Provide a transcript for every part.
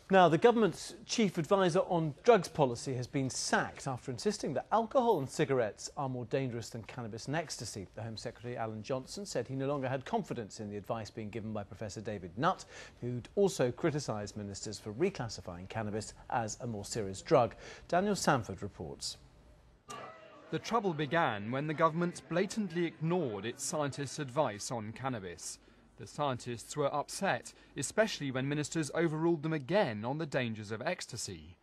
Now, the government's chief advisor on drugs policy has been sacked after insisting that alcohol and cigarettes are more dangerous than cannabis and ecstasy. The Home Secretary, Alan Johnson, said he no longer had confidence in the advice being given by Professor David Nutt, who'd also criticised ministers for reclassifying cannabis as a more serious drug. Daniel Sanford reports. The trouble began when the government blatantly ignored its scientists' advice on cannabis. The scientists were upset, especially when ministers overruled them again on the dangers of ecstasy.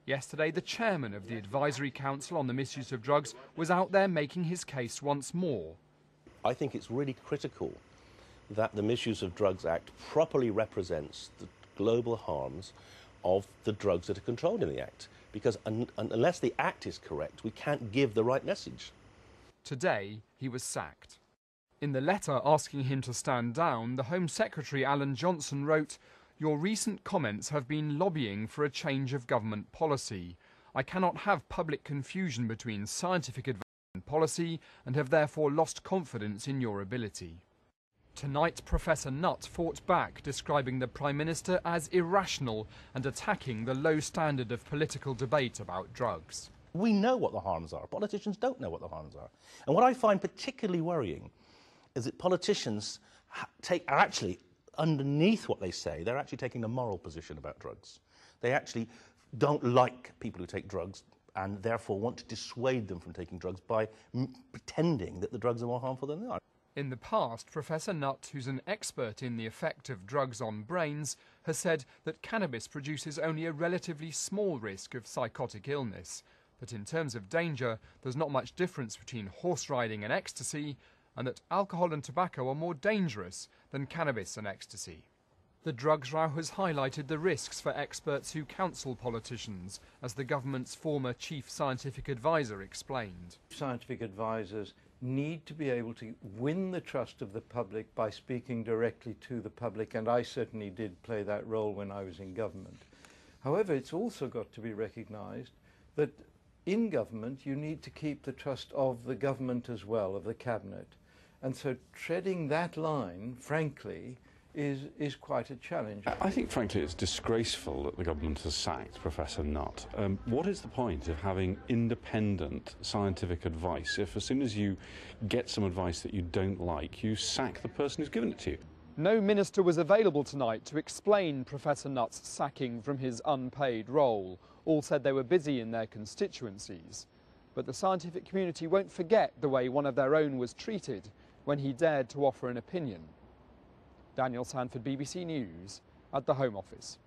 Yesterday, the chairman of the Advisory Council on the Misuse of Drugs was out there making his case once more. I think it's really critical that the Misuse of Drugs Act properly represents the global harms of the drugs that are controlled in the Act, because unless the Act is correct, we can't give the right message. Today, he was sacked. In the letter asking him to stand down, the Home Secretary Alan Johnson wrote, "Your recent comments have been lobbying for a change of government policy. I cannot have public confusion between scientific advice and policy and have therefore lost confidence in your ability." Tonight, Professor Nutt fought back, describing the Prime Minister as irrational and attacking the low standard of political debate about drugs. We know what the harms are. Politicians don't know what the harms are. And what I find particularly worrying is that politicians are actually, underneath what they say, they're actually taking a moral position about drugs. They actually don't like people who take drugs and therefore want to dissuade them from taking drugs by pretending that the drugs are more harmful than they are. In the past, Professor Nutt, who's an expert in the effect of drugs on brains, has said that cannabis produces only a relatively small risk of psychotic illness. That in terms of danger, there's not much difference between horse riding and ecstasy, and that alcohol and tobacco are more dangerous than cannabis and ecstasy. The drugs row has highlighted the risks for experts who counsel politicians, as the government's former chief scientific advisor explained. Scientific advisors need to be able to win the trust of the public by speaking directly to the public, and I certainly did play that role when I was in government. However, it's also got to be recognised that in government you need to keep the trust of the government as well, of the cabinet. And so treading that line, frankly, is quite a challenge. I think, frankly, it's disgraceful that the government has sacked Professor Nutt. What is the point of having independent scientific advice if as soon as you get some advice that you don't like, you sack the person who's given it to you? No minister was available tonight to explain Professor Nutt's sacking from his unpaid role. All said they were busy in their constituencies. But the scientific community won't forget the way one of their own was treated when he dared to offer an opinion. Daniel Sanford, BBC News, at the Home Office.